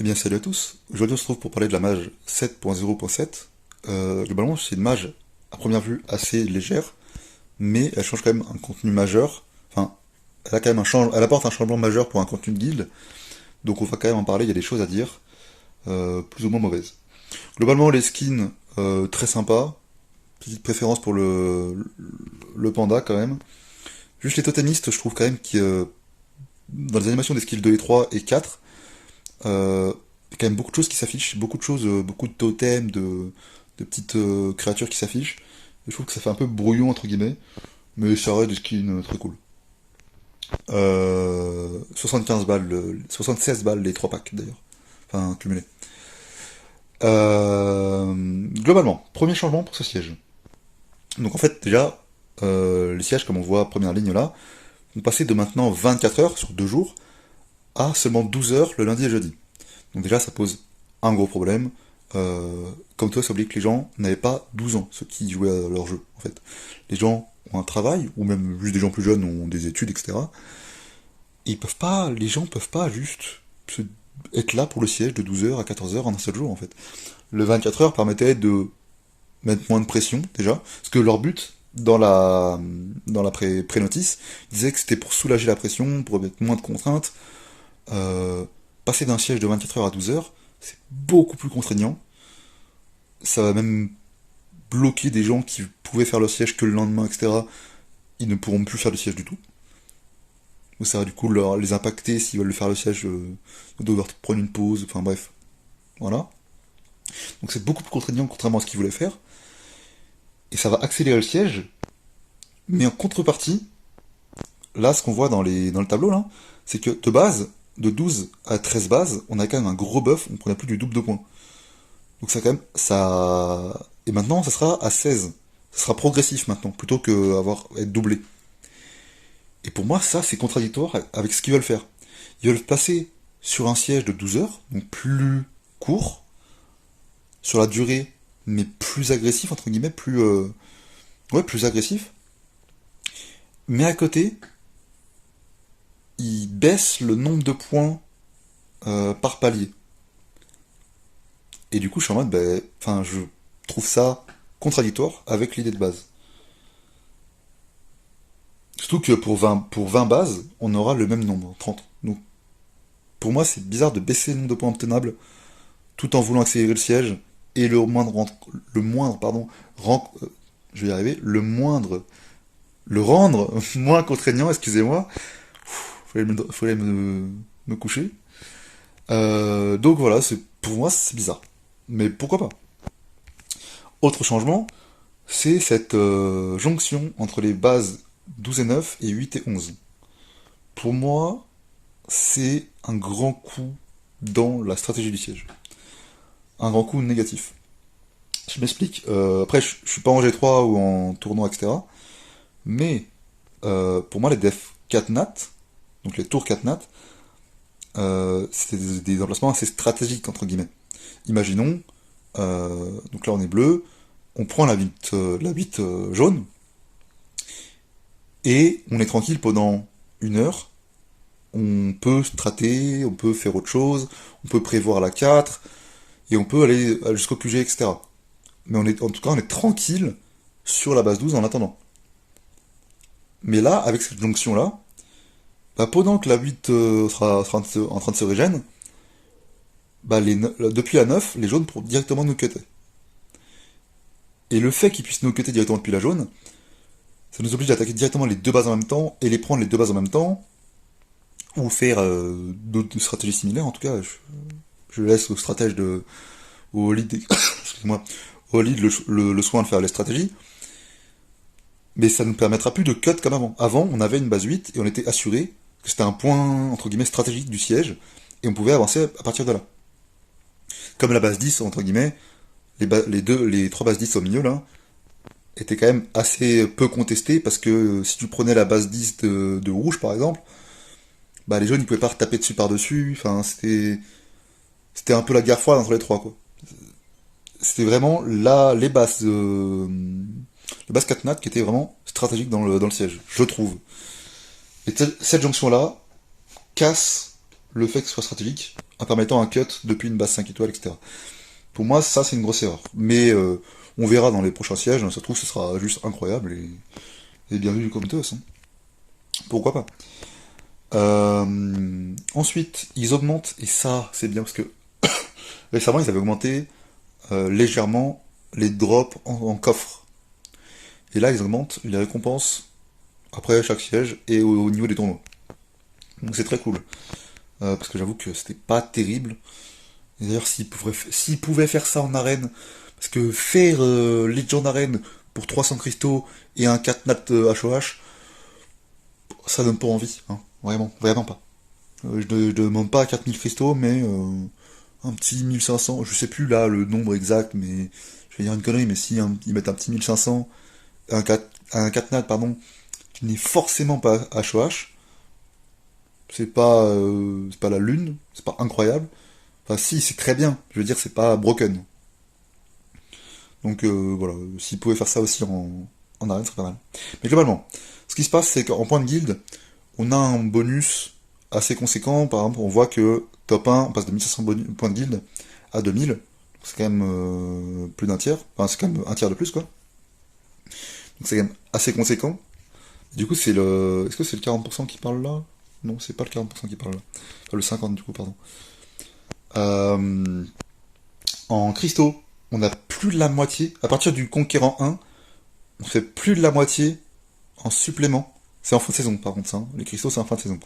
Eh bien, salut à tous. Aujourd'hui, on se retrouve pour parler de la mage 7.0.7. Globalement, c'est une mage, à première vue, assez légère, mais elle change quand même un contenu majeur. Enfin, elle a quand même elle apporte un changement majeur pour un contenu de guild, donc on va quand même en parler, il y a des choses à dire, plus ou moins mauvaises. Globalement, les skins, très sympas. Petite préférence pour le panda, quand même. Juste les totémistes, je trouve quand même que dans les animations des skills 2 et 3 et 4, il y a quand même beaucoup de choses qui s'affichent, beaucoup de choses, beaucoup de totems, de petites créatures qui s'affichent. Et je trouve que ça fait un peu brouillon entre guillemets, mais ça reste des skins très cool. 75 balles, 76 balles les 3 packs d'ailleurs, enfin cumulés. Globalement, premier changement pour ce siège. Donc en fait déjà, les sièges comme on voit première ligne là, vont passer de maintenant 24 heures sur 2 jours à seulement 12 heures le lundi et jeudi. Donc déjà, ça pose un gros problème. Comme toi, ça oublie que les gens n'avaient pas 12 ans, ceux qui jouaient à leur jeu, en fait. Les gens ont un travail, ou même juste des gens plus jeunes ont des études, etc. Et ils peuvent pas, les gens peuvent pas juste être là pour le siège de 12 heures à 14 heures en un seul jour, en fait. Le 24 heures permettait de mettre moins de pression, déjà, parce que leur but, dans la pré-notice, disait que c'était pour soulager la pression, pour mettre moins de contraintes. Euh, Passer d'un siège de 24 heures à 12 heures, c'est beaucoup plus contraignant. Ça va même bloquer des gens qui pouvaient faire le siège que le lendemain, etc. Ils ne pourront plus faire de siège du tout. Ou ça va du coup les impacter s'ils veulent le faire le siège, de devoir prendre une pause, enfin bref. Voilà. Donc c'est beaucoup plus contraignant contrairement à ce qu'ils voulaient faire. Et ça va accélérer le siège. Mais en contrepartie, là ce qu'on voit dans le tableau là, c'est que de base, de 12 à 13 bases, on a quand même un gros buff, on prenait plus du double de points. Donc ça quand même, ça... Et maintenant, ça sera à 16. Ça sera progressif maintenant, plutôt que être doublé. Et pour moi, ça, c'est contradictoire avec ce qu'ils veulent faire. Ils veulent passer sur un siège de 12 heures, donc plus court, sur la durée, mais plus agressif, entre guillemets, ouais, plus agressif. Mais à côté, ils baissent le nombre de points par palier. Et du coup, je suis en mode, ben, enfin, je trouve ça contradictoire avec l'idée de base. Surtout que pour 20 bases, on aura le même nombre, 30. Donc pour moi, c'est bizarre de baisser le nombre de points obtenables tout en voulant accélérer le siège et le moindre, pardon, je vais y arriver, le rendre moins contraignant, excusez-moi. Fallait me coucher. Donc voilà, pour moi, c'est bizarre. Mais pourquoi pas? Autre changement, c'est cette jonction entre les bases 12 et 9 et 8 et 11. Pour moi, c'est un grand coup dans la stratégie du siège. Un grand coup négatif. Je m'explique. Après, je suis pas en G3 ou en tournoi, etc. Mais pour moi, les def 4 nat, donc les tours 4 nat, c'est des emplacements assez stratégiques, entre guillemets. Imaginons, donc là on est bleu, on prend la 8 jaune, et on est tranquille pendant 1 heure. On peut strater, on peut faire autre chose, on peut prévoir la 4, et on peut aller jusqu'au QG, etc. Mais en tout cas, on est tranquille sur la base 12 en attendant. Mais là, avec cette jonction-là, bah, pendant que la 8 sera en train de se régène, bah, depuis la 9, les jaunes pourront directement nous cutter. Et le fait qu'ils puissent nous cutter directement depuis la jaune, ça nous oblige d'attaquer directement les deux bases en même temps, et les prendre les deux bases en même temps, ou faire d'autres stratégies similaires. En tout cas, je laisse au stratège au lead, excuse-moi, au lead le soin de faire les stratégies. Mais ça ne nous permettra plus de cut comme avant. Avant, on avait une base 8 et on était assuré que c'était un point, entre guillemets, stratégique du siège, et on pouvait avancer à partir de là. Comme la base 10, entre guillemets, les trois bases 10 au milieu, là, étaient quand même assez peu contestées, parce que si tu prenais la base 10 de rouge, par exemple, bah les jaunes, ils pouvaient pas taper dessus par-dessus, enfin, c'était un peu la guerre froide entre les trois, quoi. C'était vraiment là, les bases 4 nat qui étaient vraiment stratégiques dans le siège, je trouve. Et cette jonction-là casse le fait que ce soit stratégique en permettant un cut depuis une base 5 étoiles, etc. Pour moi, ça, c'est une grosse erreur. Mais on verra dans les prochains sièges, ça se trouve, ce sera juste incroyable et bien vu comme tous. Hein. Pourquoi pas. Ensuite, ils augmentent, et ça, c'est bien parce que récemment, ils avaient augmenté légèrement les drops en coffre. Et là, ils augmentent les récompenses après chaque siège et au niveau des tournois. Donc c'est très cool. Parce que j'avoue que c'était pas terrible. Et d'ailleurs, s'ils pouvaient faire ça en arène, parce que faire Legion arène pour 300 cristaux et un 4 nat HOH, ça donne pas envie. Hein. Vraiment, vraiment pas. Je demande pas 4000 cristaux, mais un petit 1500, je sais plus là le nombre exact, mais je vais dire une connerie, mais si ils mettent un petit 1500, un 4 nat, pardon, qui n'est forcément pas HOH, c'est pas la lune, c'est pas incroyable. Enfin, si, c'est très bien. Je veux dire, c'est pas broken. Donc voilà, s'ils pouvaient faire ça aussi en arène, c'est pas mal. Mais globalement, ce qui se passe, c'est qu'en point de guilde, on a un bonus assez conséquent. Par exemple, on voit que top 1, on passe de 1500 points de guilde à 2000. C'est quand même plus d'un tiers. Enfin, c'est quand même un tiers de plus, quoi. Donc c'est quand même assez conséquent. Du coup, c'est le... Est-ce que c'est le 40% qui parle là? Non, c'est pas le 40% qui parle là. Enfin, le 50% du coup, pardon. Euh, En cristaux, on a plus de la moitié. À partir du conquérant 1, on fait plus de la moitié en supplément. C'est en fin de saison, par contre, ça. Hein. Les cristaux, c'est en fin de saison.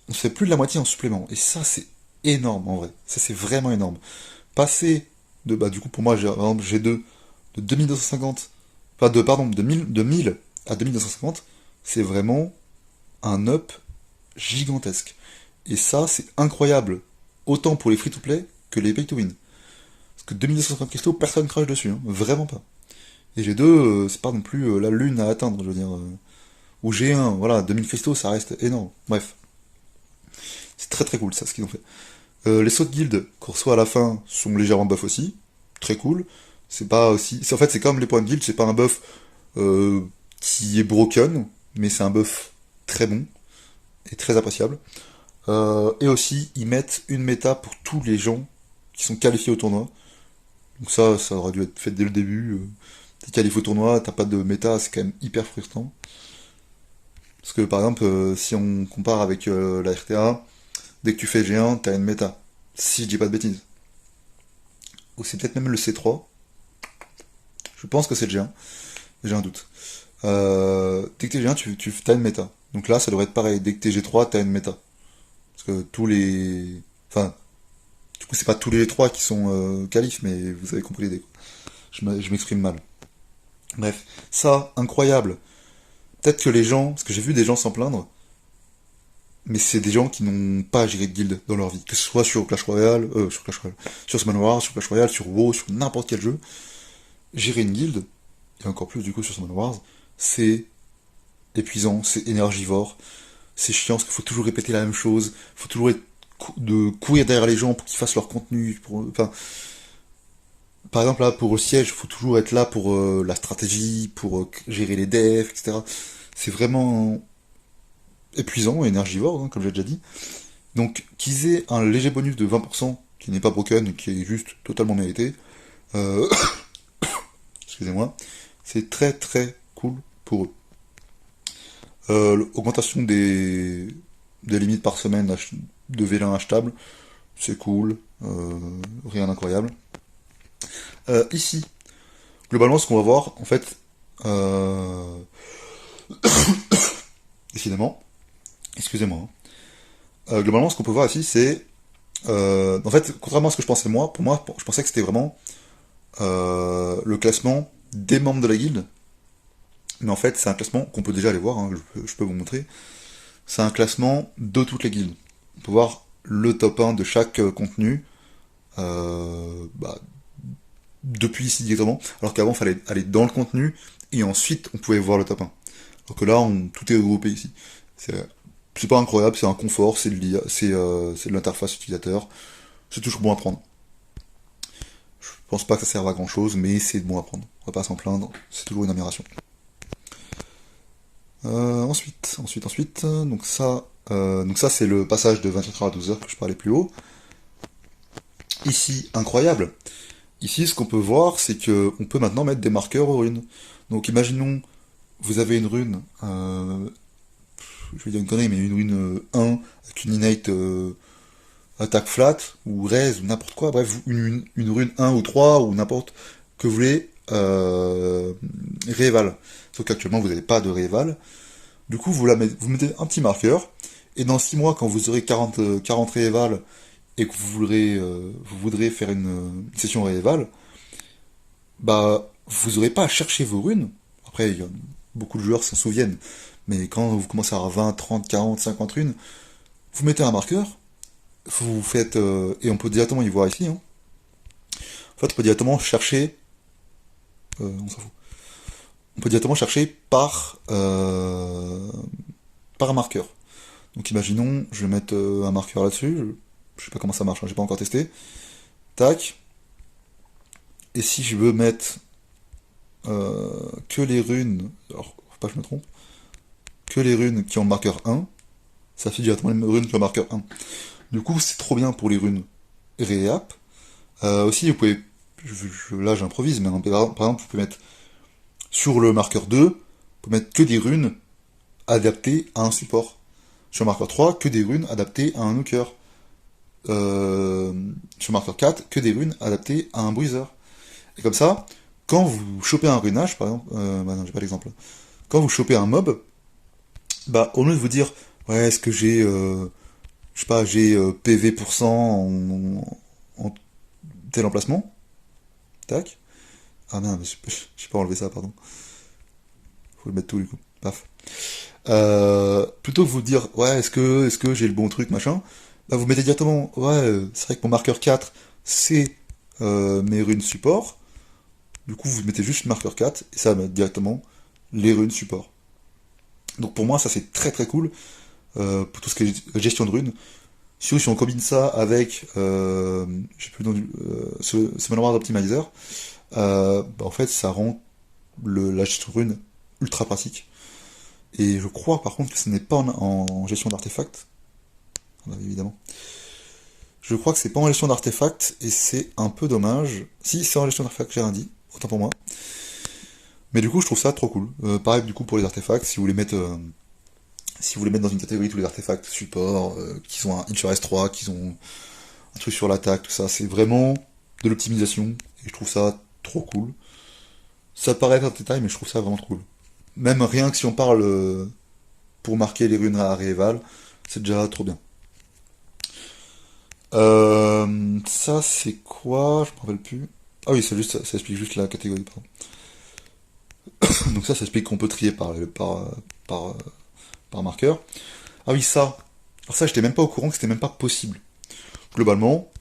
On fait plus de la moitié en supplément. Et ça, c'est énorme, en vrai. Ça, c'est vraiment énorme. Passer de, bah, du coup, pour moi, par exemple, G2, de 2250, enfin, de 1000 à 2250, c'est vraiment un up gigantesque. Et ça, c'est incroyable. Autant pour les free-to-play que les pay-to-win. Parce que 2250 cristaux, personne crache dessus, hein. Vraiment pas. Et G2, c'est pas non plus la lune à atteindre, je veux dire. Ou G1, voilà, 2000 cristaux, ça reste énorme. Bref, c'est très très cool ça, ce qu'ils ont fait. Les sauts de guild qu'on reçoit à la fin sont légèrement buff aussi. Très cool. C'est pas aussi... En fait, c'est comme les points de guild, c'est pas un buff euh, qui est broken, mais c'est un buff très bon et très appréciable. Et aussi, ils mettent une méta pour tous les gens qui sont qualifiés au tournoi. Donc ça aurait dû être fait dès le début. T'es qualifié au tournoi, t'as pas de méta, c'est quand même hyper frustrant. Parce que par exemple, si on compare avec la RTA, dès que tu fais G1, t'as une méta. Si je dis pas de bêtises. Ou c'est peut-être même le C3. Je pense que c'est le G1. J'ai un doute. Dès que t'es G1, t'as une méta. Donc là, ça devrait être pareil. Dès que t'es G3, t'as une méta. Parce que tous les... Enfin, du coup, c'est pas tous les G3 qui sont qualifs, mais vous avez compris l'idée. Je m'exprime mal. Bref, ça, incroyable. Peut-être que les gens, parce que j'ai vu des gens s'en plaindre, mais c'est des gens qui n'ont pas géré de guilde dans leur vie, que ce soit sur Clash Royale, sur Summoner Wars, sur Clash Royale, sur WoW, sur n'importe quel jeu, gérer une guilde, et encore plus du coup sur Summoner Wars, c'est épuisant, c'est énergivore, c'est chiant parce qu'il faut toujours répéter la même chose, faut toujours de courir derrière les gens pour qu'ils fassent leur contenu, enfin, par exemple là pour le siège, faut toujours être là pour la stratégie, pour gérer les devs, etc. C'est vraiment épuisant et énergivore, hein, comme j'ai déjà dit. Donc qu'ils aient un léger bonus de 20%, qui n'est pas broken, qui est juste totalement mérité, euh, excusez-moi, c'est très très cool pour eux. L'augmentation des limites par semaine de V1 achetable, c'est cool, rien d'incroyable. Ici, globalement, ce qu'on va voir, en fait, décidément, excusez-moi, hein. Globalement, ce qu'on peut voir ici, c'est, en fait, contrairement à ce que je pensais moi, pour moi, je pensais que c'était vraiment le classement des membres de la guilde, mais en fait, c'est un classement qu'on peut déjà aller voir, hein, je peux vous montrer. C'est un classement de toutes les guildes. On peut voir le top 1 de chaque contenu, bah, depuis ici directement, alors qu'avant, il fallait aller dans le contenu, et ensuite, on pouvait voir le top 1. Alors que là, tout est regroupé ici. C'est pas incroyable, c'est un confort, c'est de l'IA, c'est de l'interface utilisateur. C'est toujours bon à prendre. Je pense pas que ça serve à grand chose, mais c'est bon à prendre. On va pas s'en plaindre, c'est toujours une amélioration. Ensuite, donc ça c'est le passage de 24 heures à 12 heures que je parlais plus haut. Ici, incroyable. Ici, ce qu'on peut voir, c'est que on peut maintenant mettre des marqueurs aux runes. Donc imaginons, vous avez une rune, je vais dire une connerie, mais une rune 1 avec une innate attaque flat, ou raise, ou n'importe quoi, bref, une rune 1 ou 3, ou n'importe que vous voulez, rééval. Sauf qu'actuellement, vous n'avez pas de rééval. Du coup, vous mettez un petit marqueur, et dans 6 mois, quand vous aurez 40 rééval, et que vous voudrez faire une session rééval, bah, vous aurez pas à chercher vos runes. Après, beaucoup de joueurs s'en souviennent, mais quand vous commencez à avoir 20, 30, 40, 50 runes, vous mettez un marqueur, vous faites, et on peut directement y voir ici, hein. En fait, on peut directement chercher, on s'en fout. On peut directement chercher par un marqueur. Donc imaginons, je vais mettre un marqueur là-dessus, je sais pas comment ça marche, hein, j'ai pas encore testé. Tac. Et si je veux mettre que les runes, alors faut pas que je me trompe, que les runes qui ont le marqueur 1, ça fait directement les runes qui ont le marqueur 1. Du coup, c'est trop bien pour les runes réap. Aussi, vous pouvez, là j'improvise, mais par exemple, vous pouvez mettre sur le marqueur 2, vous pouvez mettre que des runes adaptées à un support. Sur le marqueur 3, que des runes adaptées à un hooker. Sur le marqueur 4, que des runes adaptées à un bruiser. Et comme ça, quand vous chopez un runage, par exemple, bah non, j'ai pas l'exemple. Quand vous chopez un mob, bah au lieu de vous dire, ouais, est-ce que j'ai, je sais pas, j'ai PV pour cent en tel emplacement, tac. Ah merde, j'ai pas enlevé ça, pardon. Faut le mettre tout du coup. Paf. Plutôt que vous dire, ouais, est-ce que j'ai le bon truc, machin, bah vous mettez directement, ouais, c'est vrai que mon marqueur 4, c'est mes runes support. Du coup, vous mettez juste le marqueur 4 et ça va mettre directement les runes support. Donc pour moi, ça c'est très très cool pour tout ce qui est gestion de runes. Si on combine ça avec, j'ai plus le nom ce Manowar Optimizer, bah, en fait, ça rend la gestion de runes ultra pratique. Et je crois par contre que ce n'est pas en gestion d'artefacts. Évidemment. Je crois que c'est pas en gestion d'artefacts et c'est un peu dommage. Si c'est en gestion d'artefacts, j'ai rien dit, autant pour moi. Mais du coup, je trouve ça trop cool. Pareil du coup pour les artefacts, si vous voulez mettre dans une catégorie tous les artefacts support, qui ont un Inch S3, qui ont un truc sur l'attaque, tout ça, c'est vraiment de l'optimisation et je trouve ça trop cool. Ça paraît être un détail, mais je trouve ça vraiment trop cool. Même rien que si on parle pour marquer les runes à Réval, c'est déjà trop bien. Ça c'est quoi? Je me rappelle plus. Ah oui, ça explique juste la catégorie, pardon. Donc ça explique qu'on peut trier par, par marqueur. Ah oui, ça. Alors ça, j'étais même pas au courant que c'était même pas possible. Globalement,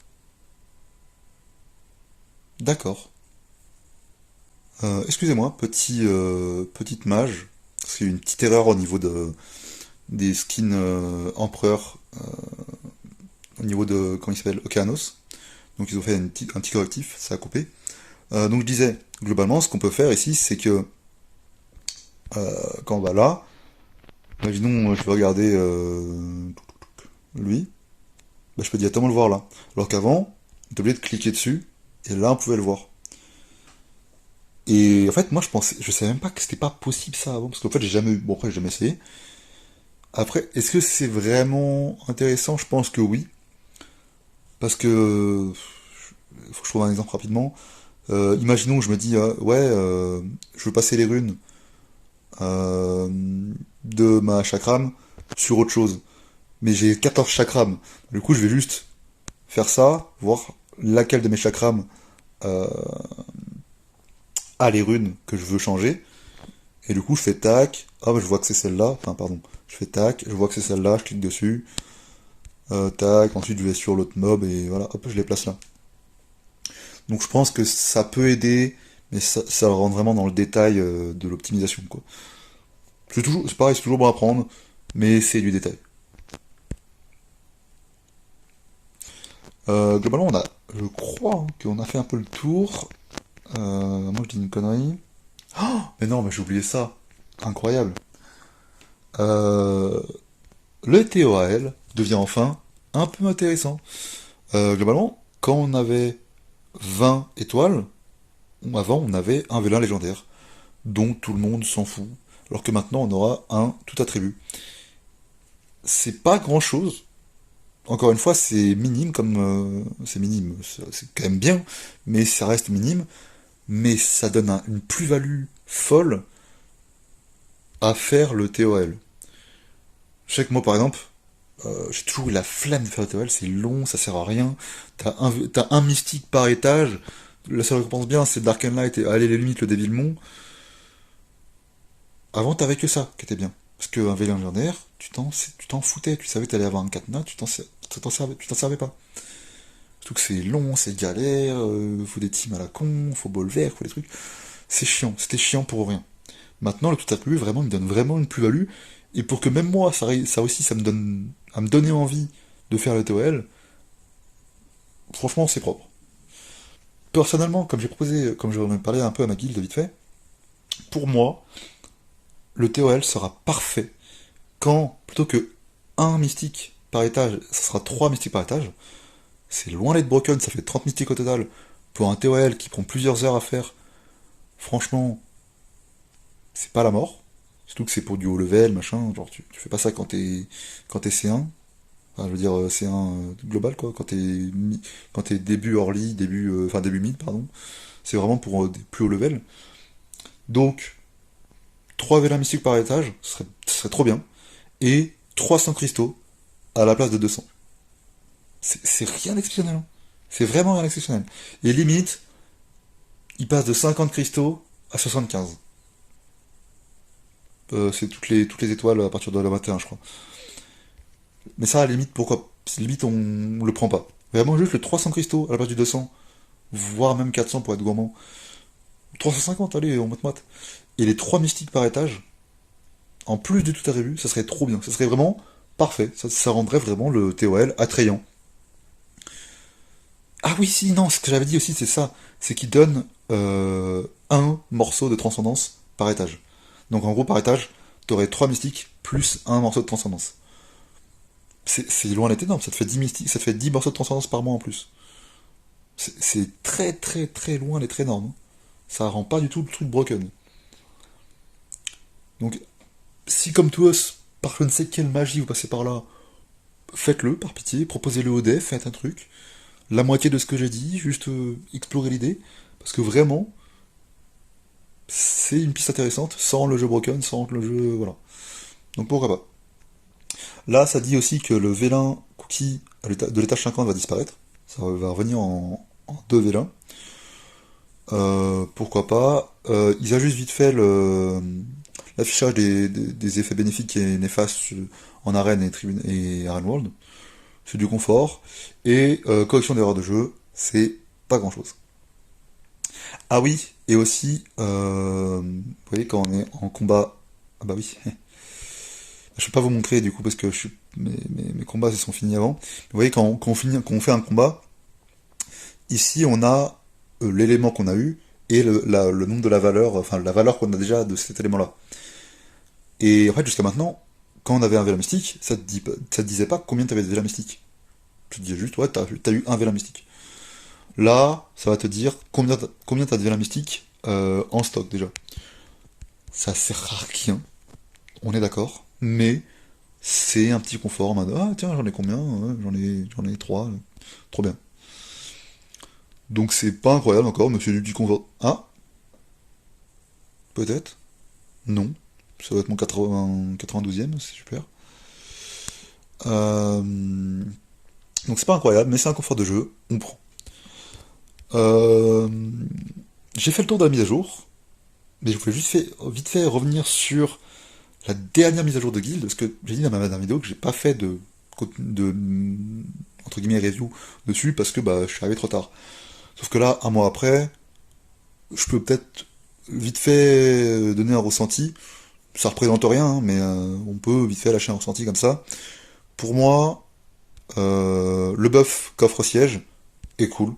d'accord. Excusez-moi, petite mage. Parce qu'il y a eu une petite erreur au niveau des skins empereurs, au niveau de, comment il s'appelle, Okeanos. Donc ils ont fait un petit correctif, ça a coupé. Donc je disais, globalement, ce qu'on peut faire ici, c'est que quand on va là, imaginons, je vais regarder lui, bah, je peux directement le voir là. Alors qu'avant, on était obligé de cliquer dessus, et là on pouvait le voir. Et en fait, moi je savais même pas que c'était pas possible ça avant, parce qu'en fait bon après j'ai jamais essayé. Après, est-ce que c'est vraiment intéressant? Je pense que oui, parce que faut que je trouve un exemple rapidement. Imaginons que je me dis ouais, je veux passer les runes euh, de ma chakram sur autre chose, mais j'ai 14 chakrams. Du coup, je vais juste faire ça, voir laquelle de mes chakrams euh, a les runes que je veux changer. Et du coup, je fais tac, ah bah, je vois que c'est celle-là, enfin pardon, je fais tac, je vois que c'est celle-là, je clique dessus, tac, ensuite je vais sur l'autre mob et voilà, hop, je les place là. Donc je pense que ça peut aider, mais ça rentre vraiment dans le détail de l'optimisation, quoi. C'est pareil, c'est toujours bon à prendre, mais c'est du détail. Globalement, je crois hein, qu'on a fait un peu le tour. Moi, je dis une connerie. Oh, mais non, mais j'ai oublié ça. Incroyable. euh, le TOAL devient enfin un peu intéressant. Globalement, quand on avait 20 étoiles, avant on avait un vélin légendaire, dont tout le monde s'en fout, alors que maintenant on aura un tout attribut. C'est pas grand chose, encore une fois c'est minime c'est minime, c'est quand même bien, mais ça reste minime, mais ça donne une plus-value folle à faire le TOL. Je sais que moi par exemple, j'ai toujours eu la flemme de faire le TOL, c'est long, ça sert à rien, t'as un mystique par étage, la seule récompense bien c'est Dark and Light et aller les limites le Dévilmont. Avant t'avais que ça qui était bien. Parce qu'un vélin légendaire, tu t'en foutais, tu savais que t'allais avoir un katana, tu t'en servais pas. Surtout que c'est long, c'est galère, faut des teams à la con, faut bol vert, faut des trucs. C'est chiant, c'était chiant pour rien. Maintenant, le tout attribut, vraiment, il me donne vraiment une plus-value. Et pour que même moi, ça aussi, ça me donne, à me donner envie de faire le TOL, franchement, c'est propre. Personnellement, comme j'ai proposé, comme j'en ai parlé un peu à ma guilde vite fait, pour moi, le TOL sera parfait quand, plutôt que un mystique par étage, ça sera 3 mystiques par étage. C'est loin d'être broken, ça fait 30 mystiques au total. Pour un TOL qui prend plusieurs heures à faire, franchement, c'est pas la mort. Surtout que c'est pour du haut level, machin. Genre, tu fais pas ça quand t'es C1. Enfin, je veux dire, C1 global, quoi. Quand t'es début early, enfin début mid, pardon. C'est vraiment pour des plus hauts level. Donc, 3 vélins mystiques par étage, ce serait trop bien. Et 300 cristaux à la place de 200. C'est rien d'exceptionnel, hein. C'est vraiment rien d'exceptionnel. Et limite, il passe de 50 cristaux à 75. C'est toutes les étoiles à partir de la 21, je crois. Mais ça, à la limite, pourquoi? Limite, on le prend pas. Vraiment, juste le 300 cristaux à la place du 200, voire même 400 pour être gourmand. 350, allez, on mate. Et les 3 mystiques par étage, en plus du tout attribut, ça serait trop bien. Ça serait vraiment parfait. Ça rendrait vraiment le TOL attrayant. Ah oui, si, non, ce que j'avais dit aussi, c'est ça. C'est qu'il donne un morceau de transcendance par étage. Donc en gros, par étage, t'aurais 3 mystiques plus un morceau de transcendance. C'est loin d'être énorme, ça te fait 10 mystiques, ça te fait 10 morceaux de transcendance par mois en plus. C'est très très très loin d'être énorme, hein. Ça rend pas du tout le truc broken. Donc, si comme tous, par je ne sais quelle magie vous passez par là, faites-le, par pitié, proposez-le au dev, faites un truc. La moitié de ce que j'ai dit, juste explorer l'idée. Parce que vraiment, c'est une piste intéressante, sans le jeu broken, sans le jeu... Voilà. Donc pourquoi pas. Là, ça dit aussi que le vélin cookie de l'étage 50 va disparaître. Ça va revenir en 2 vélins. Pourquoi pas. Ils ajustent vite fait l'affichage des effets bénéfiques et néfastes en arène et Arène World. C'est du confort. Et correction d'erreurs de jeu, c'est pas grand chose. Ah oui, et aussi, vous voyez, quand on est en combat. Ah bah oui. Je vais pas vous montrer du coup parce que mes combats se sont finis avant. Vous voyez, quand on fait un combat, ici on a l'élément qu'on a eu et le nombre de la valeur, enfin la valeur qu'on a déjà de cet élément-là. Et en fait, jusqu'à maintenant, quand on avait un Vela mystique, ça te disait pas combien tu avais de Vela mystique. Tu te disais juste, ouais, t'as eu un Vela mystique. Là, ça va te dire combien t'as de Vela mystique en stock déjà. Ça sert à rien, on est d'accord, mais c'est un petit confort en mode, ah tiens, j'en ai combien? Ouais, j'en ai 3, trop bien. Donc c'est pas incroyable encore, mais c'est du petit confort. Ah, peut-être? Non. Ça doit être mon 92e, c'est super. Euh, donc c'est pas incroyable, mais c'est un confort de jeu, on prend. Euh, j'ai fait le tour de la mise à jour, mais je voulais vite fait revenir sur la dernière mise à jour de Guild, parce que j'ai dit dans ma dernière vidéo que j'ai pas fait de entre guillemets review dessus parce que bah je suis arrivé trop tard. Sauf que là, un mois après, je peux peut-être vite fait donner un ressenti. Ça représente rien, hein, mais on peut vite fait lâcher un ressenti comme ça. Pour moi, le buff qu'offre Siège est cool.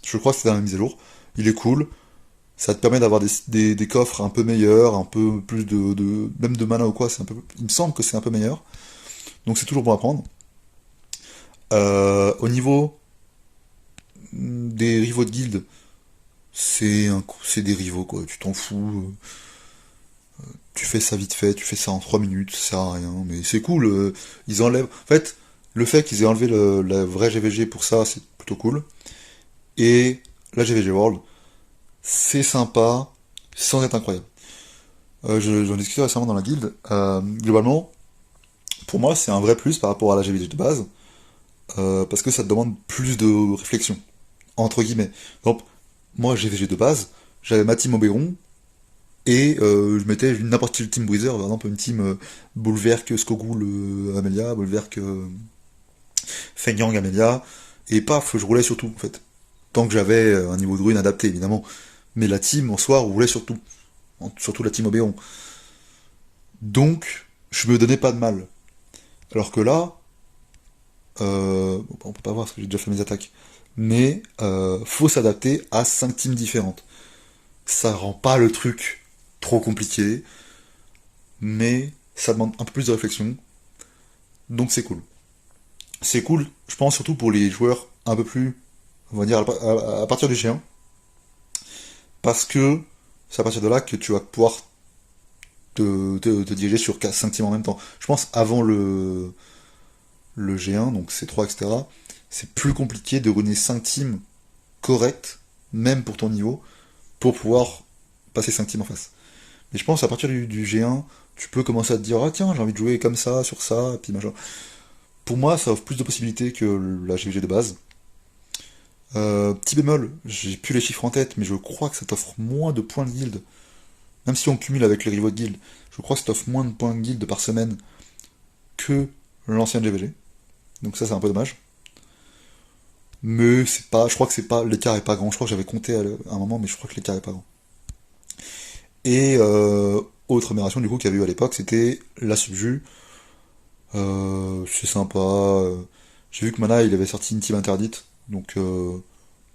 Je crois que c'est dans la mise à jour. Il est cool. Ça te permet d'avoir des coffres un peu meilleurs, un peu plus même de mana ou quoi, c'est un peu, il me semble que c'est un peu meilleur. Donc c'est toujours bon à prendre. Au niveau des rivaux de guilde, c'est des rivaux quoi, tu t'en fous. Tu fais ça vite fait, tu fais ça en 3 minutes, ça sert à rien, mais c'est cool. Ils enlèvent. En fait, le fait qu'ils aient enlevé la vraie GVG pour ça, c'est plutôt cool. Et la GVG World, c'est sympa, sans être incroyable. J'en discutais récemment dans la guilde. Globalement, pour moi, c'est un vrai plus par rapport à la GVG de base, parce que ça te demande plus de réflexion, entre guillemets. Donc, moi, GVG de base, j'avais ma team Oberon, et je mettais n'importe quel team Breezer, par exemple une team Bulwark, Skogul, Amelia, Bulwark, Feinyang, Amelia, et paf, je roulais sur tout, en fait. Tant que j'avais un niveau de rune adapté, évidemment. Mais la team, en soi, roulait sur tout. Surtout la team Oberon. Donc, je me donnais pas de mal. Alors que là, bon, on peut pas voir parce que j'ai déjà fait mes attaques. Mais faut s'adapter à 5 teams différentes. Ça rend pas le truc trop compliqué, mais ça demande un peu plus de réflexion. Donc c'est cool. C'est cool, je pense surtout pour les joueurs un peu plus, on va dire, à partir du géant, parce que c'est à partir de là que tu vas pouvoir te diriger sur 5 teams en même temps. Je pense avant le G1, donc C3, etc., c'est plus compliqué de runner 5 teams corrects, même pour ton niveau, pour pouvoir passer 5 teams en face. Mais je pense à partir du G1, tu peux commencer à te dire, ah tiens, j'ai envie de jouer comme ça, sur ça, et puis machin. Pour moi, ça offre plus de possibilités que la GVG de base. Petit bémol, j'ai plus les chiffres en tête, mais je crois que ça t'offre moins de points de guild. Même si on cumule avec les rivaux de guild, je crois que ça t'offre moins de points de guild par semaine que l'ancienne GVG. Donc ça, c'est un peu dommage. Mais c'est pas, je crois que c'est pas, l'écart est pas grand. Je crois que j'avais compté à un moment, mais je crois que l'écart est pas grand. Et autre amélioration du coup qu'il y avait eu à l'époque, c'était la subju. C'est sympa. J'ai vu que Mana il avait sorti une team interdite, donc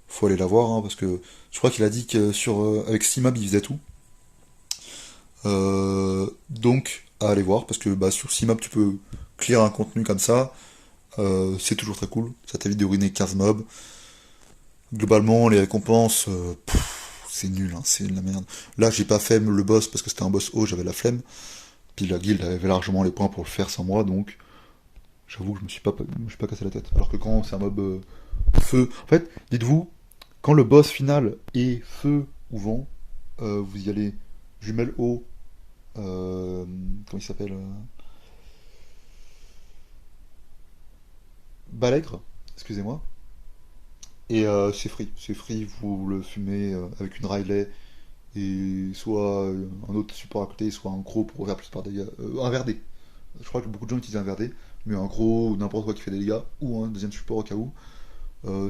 faut aller la voir hein, parce que je crois qu'il a dit que avec Steamab il faisait tout. Donc à aller voir parce que bah, sur Steamab tu peux clear un contenu comme ça. C'est toujours très cool. Ça t'évite de ruiner 15 mobs. Globalement les récompenses, c'est nul, hein, c'est de la merde. Là j'ai pas fait le boss parce que c'était un boss haut, j'avais la flemme. Puis la guilde avait largement les points pour le faire sans moi, donc j'avoue que je me suis pas cassé la tête. Alors que quand c'est un mob feu, en fait, dites-vous, quand le boss final est feu ou vent, vous y allez jumelle haut, comment il s'appelle Balègre, excusez-moi. Et c'est free, vous le fumez avec une Riley et soit un autre support à côté, soit un gros pour faire plus par dégâts. Un verdé. Je crois que beaucoup de gens utilisent un verdé, mais un gros ou n'importe quoi qui fait des dégâts, ou un deuxième support au cas où,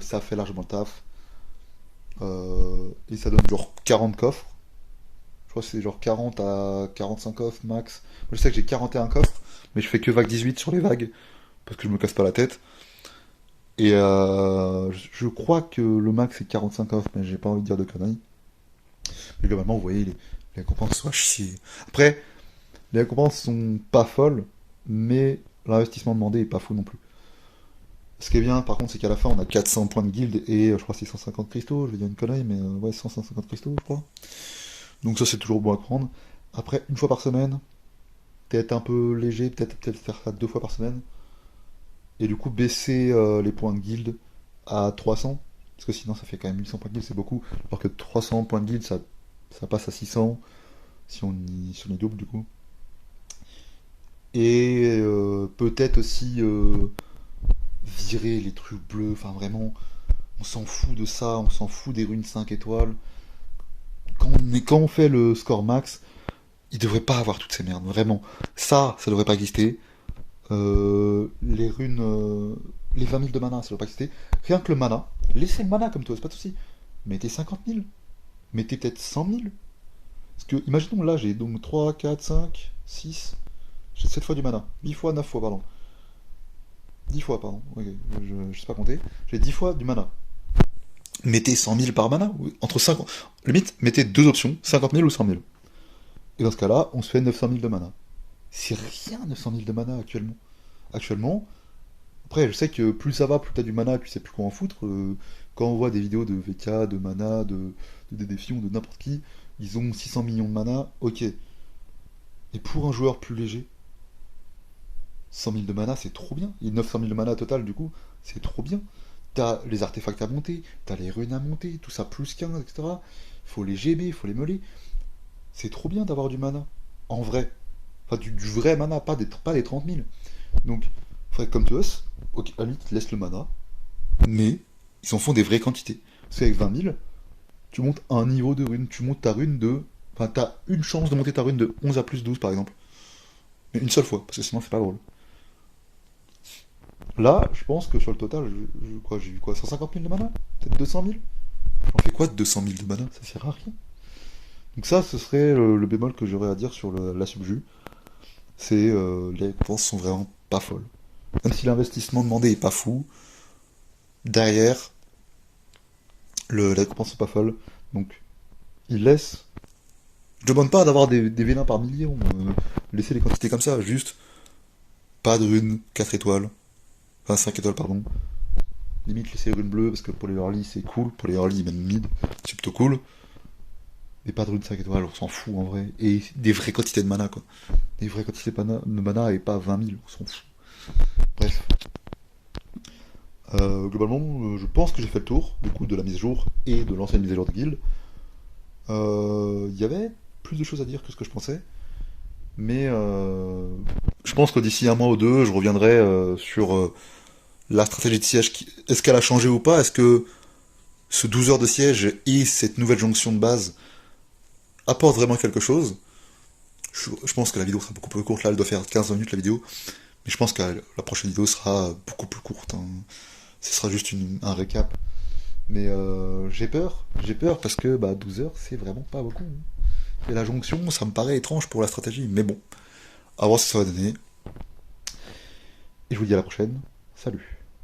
ça fait largement le taf. Et ça donne genre 40 coffres. Je crois que c'est genre 40 à 45 coffres max. Moi, je sais que j'ai 41 coffres, mais je fais que vague 18 sur les vagues, parce que je me casse pas la tête. Et je crois que le max c'est 45 coffres, mais j'ai pas envie de dire de conneries. Mais globalement, vous voyez, les récompenses sont à chier. Après, les récompenses sont pas folles, mais l'investissement demandé est pas fou non plus. Ce qui est bien, par contre, c'est qu'à la fin, on a 400 points de guild et je crois 650 cristaux. Je vais dire une connerie, mais ouais, 150 cristaux, je crois. Donc ça, c'est toujours bon à prendre. Après, une fois par semaine, peut-être un peu léger, peut-être faire ça 2 fois par semaine. Et du coup, baisser les points de guild à 300. Parce que sinon, ça fait quand même 1100 points de guild, c'est beaucoup. Alors que 300 points de guild, ça passe à 600 si on y double, du coup. Et peut-être aussi virer les trucs bleus. Enfin, vraiment, on s'en fout de ça, on s'en fout des runes 5 étoiles. Quand on fait le score max, il devrait pas avoir toutes ces merdes, vraiment. Ça devrait pas exister. Les runes, les 20 000 de mana, ça devrait pas exister. Rien que le mana, laissez le mana comme toi, c'est pas de soucis. Mettez 50 000, mettez peut-être 100 000. Parce que, imaginons là, j'ai donc 3, 4, 5, 6, j'ai 7 fois du mana. 8 fois, 9 fois, pardon. 10 fois, pardon. Ok, je sais pas compter. J'ai 10 fois du mana. Mettez 100 000 par mana, entre 50... Limite, mettez deux options, 50 000 ou 100 000. Et dans ce cas-là, on se fait 900 000 de mana. C'est rien 900 000 de mana actuellement. Actuellement, après je sais que plus ça va, plus t'as du mana, tu sais plus quoi en foutre. Quand on voit des vidéos de VK, de mana, des défis ou de n'importe qui, ils ont 600 millions de mana, ok. Et pour un joueur plus léger, 100 000 de mana c'est trop bien. Et 900 000 de mana total du coup, c'est trop bien. T'as les artefacts à monter, t'as les runes à monter, tout ça plus 15, etc. Faut les GB, faut les meuler. C'est trop bien d'avoir du mana. En vrai. Enfin, du vrai mana, pas des 30 000. Donc, faudrait que comme Tuos, ok, à la limite, laisse le mana, mais ils en font des vraies quantités. Parce qu'avec 20 000, tu montes un niveau de rune. Tu montes ta rune de. Enfin, t'as une chance de monter ta rune de 11 à plus 12 par exemple. Mais une seule fois, parce que sinon c'est pas drôle. Là, je pense que sur le total, j'ai eu quoi, 150 000 de mana? Peut-être 200 000? J'en fais quoi de 200 000 de mana? Ça sert à rien. Donc ça, ce serait le bémol que j'aurais à dire sur la subju. C'est les récompenses sont vraiment pas folles. Même si l'investissement demandé est pas fou, derrière, les récompenses sont pas folles. Donc, il laisse. Je demande pas d'avoir des vélins par million. Laisser les quantités comme ça, juste pas de runes 4 étoiles. Enfin 5 étoiles, pardon. Limite laisser les runes bleues, parce que pour les early c'est cool, pour les early même mid, c'est plutôt cool. Mais pas de runes 5 étoiles, on s'en fout en vrai. Et des vraies quantités de mana quoi. Des vraies quantités de mana et pas 20 000, on s'en fout. Bref. Globalement, je pense que j'ai fait le tour du coup de la mise à jour et de l'ancienne mise à jour de guild. Il y avait plus de choses à dire que ce que je pensais, mais je pense que d'ici un mois ou deux, je reviendrai sur la stratégie de siège. Est-ce qu'elle a changé ou pas? Est-ce que ce 12 heures de siège et cette nouvelle jonction de base apportent vraiment quelque chose? Je pense que la vidéo sera beaucoup plus courte. Là, elle doit faire 15 minutes la vidéo, mais je pense que la prochaine vidéo sera beaucoup plus courte, hein. Ce sera juste un récap. Mais j'ai peur parce que 12 heures c'est vraiment pas beaucoup, hein. Et la jonction, ça me paraît étrange pour la stratégie, mais bon, à voir ce que ça va donner. Et je vous dis à la prochaine, salut.